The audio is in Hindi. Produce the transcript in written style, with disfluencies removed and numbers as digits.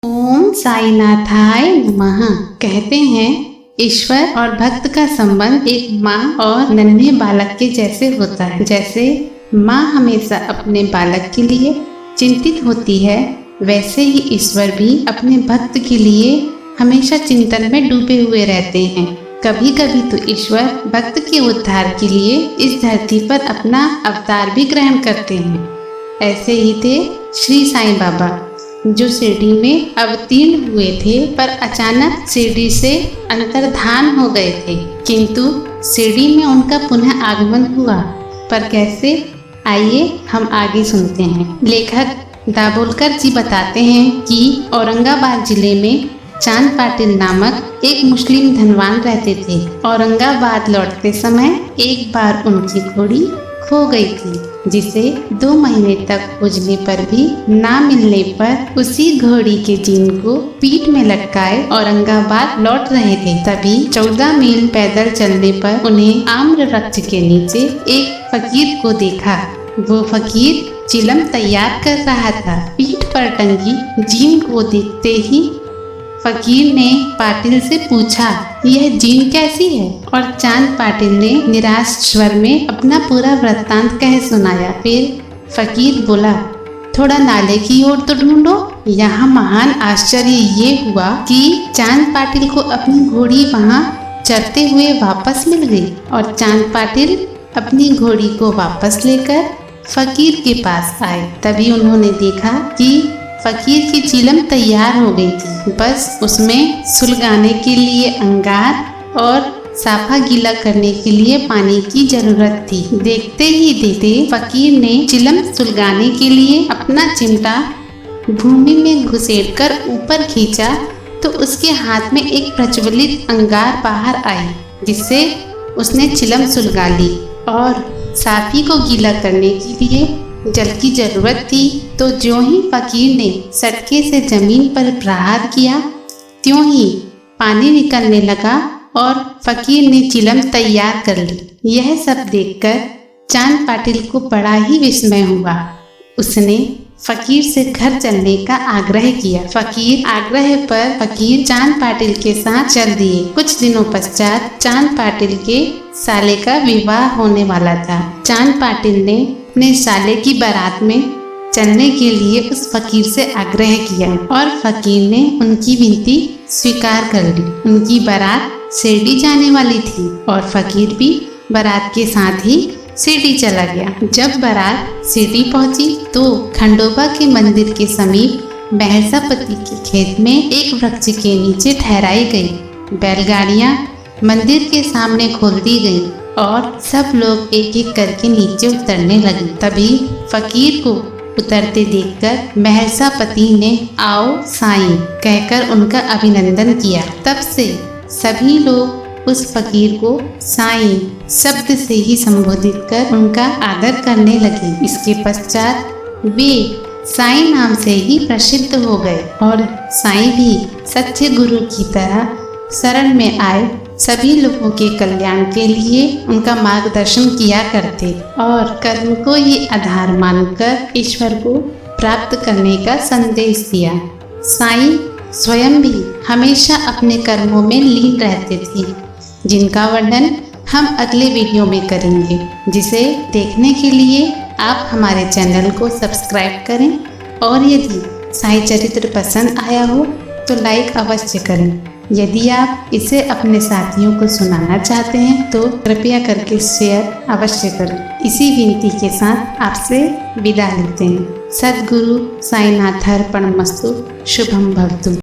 ओम साईनाथाय नमः। कहते हैं ईश्वर और भक्त का संबंध एक माँ और नन्हे बालक के जैसे होता है। जैसे माँ हमेशा अपने बालक के लिए चिंतित होती है, वैसे ही ईश्वर भी अपने भक्त के लिए हमेशा चिंतन में डूबे हुए रहते हैं। कभी कभी तो ईश्वर भक्त के उद्धार के लिए इस धरती पर अपना अवतार भी ग्रहण करते हैं। ऐसे ही थे श्री साईं बाबा, जो शिरडी में अवतीर्ण हुए थे, पर अचानक शिरडी से अंतर्धान हो गए थे। किंतु शिरडी में उनका पुनः आगमन हुआ, पर कैसे, आइए हम आगे सुनते हैं। लेखक दाभोलकर जी बताते हैं कि औरंगाबाद जिले में चांद पाटिल नामक एक मुस्लिम धनवान रहते थे। औरंगाबाद लौटते समय एक बार उनकी घोड़ी खो गई थी, जिसे 2 महीने तक खोजने पर भी ना मिलने पर उसी घोड़ी के जीन को पीठ में लटकाए औरंगाबाद लौट रहे थे। तभी 14 मील पैदल चलने पर उन्हें आम्र वृक्ष के नीचे एक फकीर को देखा। वो फकीर चिलम तैयार कर रहा था। पीठ पर टंगी जीन को देखते ही फकीर ने पाटिल से पूछा, यह जीन कैसी है? और चांद पाटिल ने निराश स्वर में अपना पूरा वृत्तांत कह सुनाया। फिर फकीर बोला, थोड़ा नाले की ओर तो ढूंढो। यहाँ महान आश्चर्य ये हुआ कि चांद पाटिल को अपनी घोड़ी वहाँ चरते हुए वापस मिल गई और चांद पाटिल अपनी घोड़ी को वापस लेकर फकीर के पास आए। तभी उन्होंने देखा कि फकीर की चिलम तैयार हो गई थी, बस उसमें सुलगाने के लिए अंगार और साफा गीला करने के लिए पानी की जरूरत थी। देखते ही देखते फकीर ने चिलम सुलगाने के लिए अपना चिमटा भूमि में घुसेड़कर ऊपर खींचा तो उसके हाथ में एक प्रज्वलित अंगार बाहर आई, जिससे उसने चिलम सुलगा ली। और साफी को गीला करने के लिए जल की जरूरत थी। तो ज्यों ही फकीर ने सटके से जमीन पर प्रहार किया, त्यों ही पानी निकलने लगा और फकीर ने चिलम तैयार कर ली। यह सब देखकर चांद पाटिल को बड़ा ही विस्मय हुआ। उसने फकीर से घर चलने का आग्रह किया। आग्रह पर फकीर चांद पाटिल के साथ चल दिए। कुछ दिनों पश्चात चांद पाटिल के साले का विवाह होने वाला था। चांद पाटिल ने अपने साले की बारात में चलने के लिए उस फकीर से आग्रह किया और फकीर ने उनकी विनती स्वीकार कर ली। उनकी बारात शिरडी जाने वाली थी और फकीर भी बारात के साथ ही शिरडी चला गया। जब बारात शिरडी पहुंची तो खंडोबा के मंदिर के समीप महर्षापति के खेत में एक वृक्ष के नीचे ठहराई गई। बैलगाड़ियां मंदिर के सामने खोल दी गई और सब लोग एक एक करके नीचे उतरने लगे। तभी फकीर को उतरते देखकर महर्षापति ने आओ साईं कहकर उनका अभिनंदन किया। तब से सभी लोग उस फकीर को साईं शब्द से ही संबोधित कर उनका आदर करने लगे। इसके पश्चात वे साईं नाम से ही प्रसिद्ध हो गए और साईं भी सच्चे गुरु की तरह शरण में आए सभी लोगों के कल्याण के लिए उनका मार्गदर्शन किया करते और कर्म को ही आधार मानकर ईश्वर को प्राप्त करने का संदेश दिया। साईं स्वयं भी हमेशा अपने कर्मों में लीन रहते थे, जिनका वर्णन हम अगले वीडियो में करेंगे, जिसे देखने के लिए आप हमारे चैनल को सब्सक्राइब करें और यदि साईं चरित्र पसंद आया हो तो लाइक अवश्य करें। यदि आप इसे अपने साथियों को सुनाना चाहते हैं तो कृपया करके शेयर अवश्य करें। इसी विनती के साथ आपसे विदा लेते हैं। सद्गुरु साईनाथार्पणमस्तु। शुभम भवतु।